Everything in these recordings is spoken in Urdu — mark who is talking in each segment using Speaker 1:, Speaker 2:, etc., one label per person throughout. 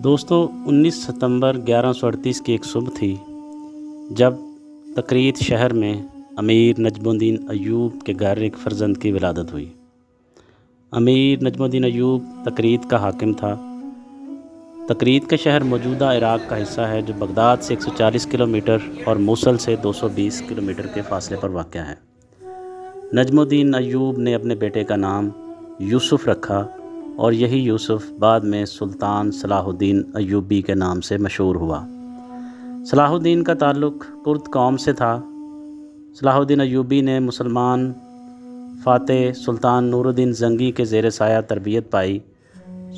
Speaker 1: دوستو 19 ستمبر 1138 کی ایک صبح تھی جب تکریت شہر میں امیر نجم الدین ایوب کے گھر ایک فرزند کی ولادت ہوئی۔ امیر نجم الدین ایوب تکریت کا حاکم تھا۔ تکریت کا شہر موجودہ عراق کا حصہ ہے جو بغداد سے 140 کلومیٹر اور موصل سے 220 کلومیٹر کے فاصلے پر واقع ہے۔ نجم الدین ایوب نے اپنے بیٹے کا نام یوسف رکھا اور یہی یوسف بعد میں سلطان صلاح الدین ایوبی کے نام سے مشہور ہوا۔ صلاح الدین کا تعلق کرد قوم سے تھا۔ صلاح الدین ایوبی نے مسلمان فاتح سلطان نور الدین زنگی کے زیر سایہ تربیت پائی۔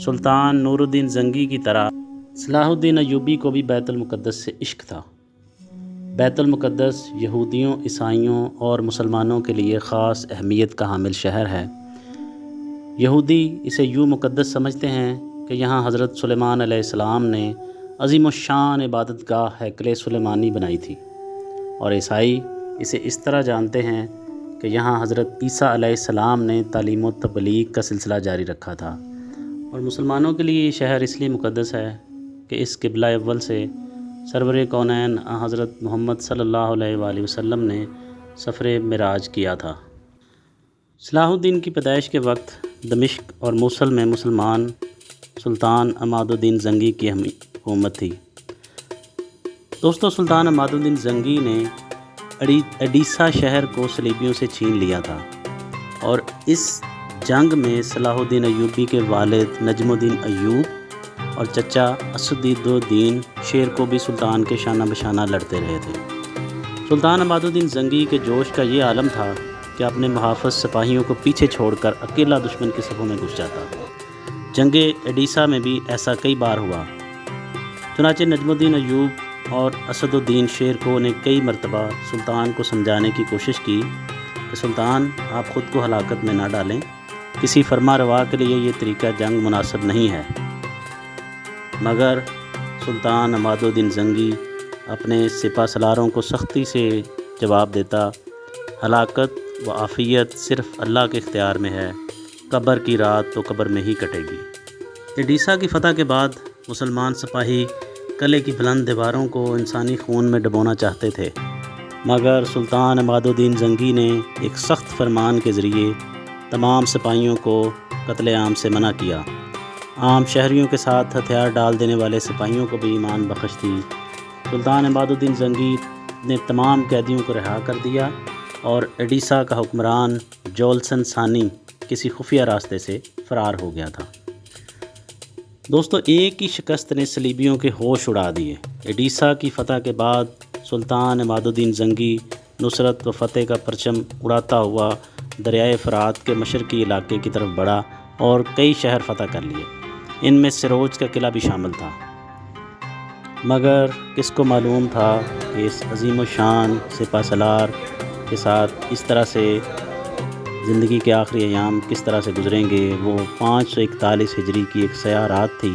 Speaker 1: سلطان نور الدین زنگی کی طرح صلاح الدین ایوبی کو بھی بیت المقدس سے عشق تھا۔ بیت المقدس یہودیوں، عیسائیوں اور مسلمانوں کے لیے خاص اہمیت کا حامل شہر ہے۔ یہودی اسے یوں مقدس سمجھتے ہیں کہ یہاں حضرت سلیمان علیہ السلام نے عظیم الشان عبادت گاہ ہیکل سلیمانی بنائی تھی، اور عیسائی اسے اس طرح جانتے ہیں کہ یہاں حضرت عیسیٰ علیہ السلام نے تعلیم و تبلیغ کا سلسلہ جاری رکھا تھا۔ اور مسلمانوں کے لیے یہ شہر اس لیے مقدس ہے کہ اس قبلہ اول سے سرور کونین حضرت محمد صلی اللہ علیہ وآلہ وسلم نے سفر معراج کیا تھا۔ صلاح الدین کی پیدائش کے وقت دمشق اور موصل میں مسلمان سلطان عماد الدین زنگی کی حکومت تھی۔ دوستو، سلطان عماد الدین زنگی نے اڈیسہ شہر کو صلیبیوں سے چھین لیا تھا، اور اس جنگ میں صلاح الدین ایوبی کے والد نجم الدین ایوب اور چچا اسد الدین شیر کو بھی سلطان کے شانہ بشانہ لڑتے رہے تھے۔ سلطان عماد الدین زنگی کے جوش کا یہ عالم تھا کہ اپنے محافظ سپاہیوں کو پیچھے چھوڑ کر اکیلا دشمن کی صفوں میں گھس جاتا۔ جنگ اڈیسہ میں بھی ایسا کئی بار ہوا۔ چنانچہ نجم الدین ایوب اور اسد الدین شیر کو نے کئی مرتبہ سلطان کو سمجھانے کی کوشش کی کہ سلطان، آپ خود کو ہلاکت میں نہ ڈالیں، کسی فرما روا کے لیے یہ طریقہ جنگ مناسب نہیں ہے، مگر سلطان عماد الدین زنگی اپنے سپہ سالاروں کو سختی سے جواب دیتا، ہلاکت و عافیت صرف اللہ کے اختیار میں ہے، قبر کی رات تو قبر میں ہی کٹے گی۔ اڈیسہ کی فتح کے بعد مسلمان سپاہی قلعے کی بلند دیواروں کو انسانی خون میں ڈبونا چاہتے تھے، مگر سلطان عماد الدین زنگی نے ایک سخت فرمان کے ذریعے تمام سپاہیوں کو قتل عام سے منع کیا۔ عام شہریوں کے ساتھ ہتھیار ڈال دینے والے سپاہیوں کو بھی ایمان بخش دی۔ سلطان عماد الدین زنگی نے تمام قیدیوں کو رہا کر دیا، اور اڈیسہ کا حکمران جولسن ثانی کسی خفیہ راستے سے فرار ہو گیا تھا۔ دوستو، ایک ہی شکست نے صلیبیوں کے ہوش اڑا دیے۔ اڈیسہ کی فتح کے بعد سلطان عماد الدین زنگی نصرت و فتح کا پرچم اڑاتا ہوا دریائے فرات کے مشرقی علاقے کی طرف بڑھا اور کئی شہر فتح کر لیے۔ ان میں سروج کا قلعہ بھی شامل تھا، مگر کس کو معلوم تھا کہ اس عظیم الشان سپہ سالار کے ساتھ اس طرح سے زندگی کے آخری ایام کس طرح سے گزریں گے۔ وہ 541 ہجری کی ایک سیاہ رات تھی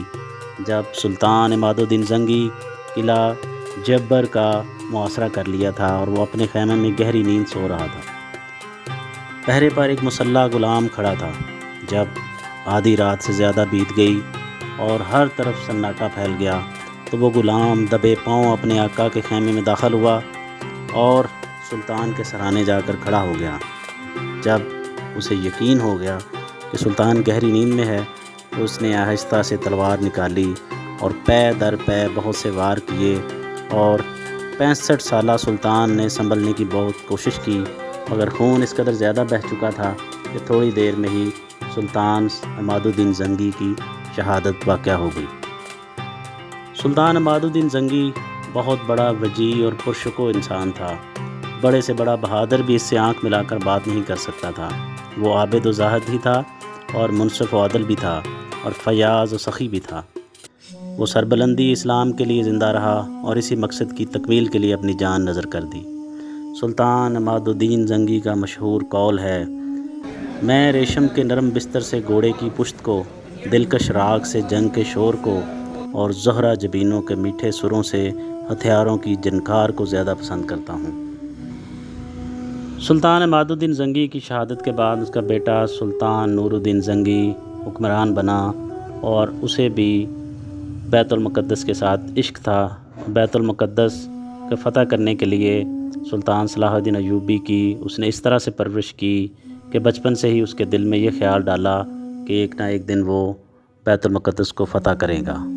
Speaker 1: جب سلطان عماد الدین زنگی قلعہ جبر کا محاصرہ کر لیا تھا اور وہ اپنے خیمے میں گہری نیند سو رہا تھا۔ پہرے پر ایک مسلح غلام کھڑا تھا۔ جب آدھی رات سے زیادہ بیت گئی اور ہر طرف سناٹا پھیل گیا تو وہ غلام دبے پاؤں اپنے آقا کے خیمے میں داخل ہوا اور سلطان کے سرانے جا کر کھڑا ہو گیا۔ جب اسے یقین ہو گیا کہ سلطان گہری نیند میں ہے تو اس نے آہستہ سے تلوار نکالی اور پے در پے بہت سے وار کیے، اور 65 سالہ سلطان نے سنبھلنے کی بہت کوشش کی، مگر خون اس قدر زیادہ بہہ چکا تھا کہ تھوڑی دیر میں ہی سلطان عماد الدین زنگی کی شہادت واقع ہو گئی۔ سلطان عماد الدین زنگی بہت بڑا وجیح اور پرشکوہ انسان تھا۔ بڑے سے بڑا بہادر بھی اس سے آنکھ ملا کر بات نہیں کر سکتا تھا۔ وہ عابد و زاہد ہی تھا اور منصف و عادل بھی تھا اور فیاض و سخی بھی تھا۔ وہ سربلندی اسلام کے لیے زندہ رہا اور اسی مقصد کی تکمیل کے لیے اپنی جان نذر کر دی۔ سلطان عماد الدین زنگی کا مشہور قول ہے، میں ریشم کے نرم بستر سے گھوڑے کی پشت کو، دلکش راگ سے جنگ کے شور کو، اور زہرہ جبینوں کے میٹھے سروں سے ہتھیاروں کی جنکار کو زیادہ پسند کرتا ہوں۔ سلطان عماد الدین زنگی کی شہادت کے بعد اس کا بیٹا سلطان نور الدین زنگی حکمران بنا، اور اسے بھی بیت المقدس کے ساتھ عشق تھا۔ بیت المقدس کو فتح کرنے کے لیے سلطان صلاح الدین ایوبی کی اس نے اس طرح سے پرورش کی کہ بچپن سے ہی اس کے دل میں یہ خیال ڈالا کہ ایک نہ ایک دن وہ بیت المقدس کو فتح کرے گا۔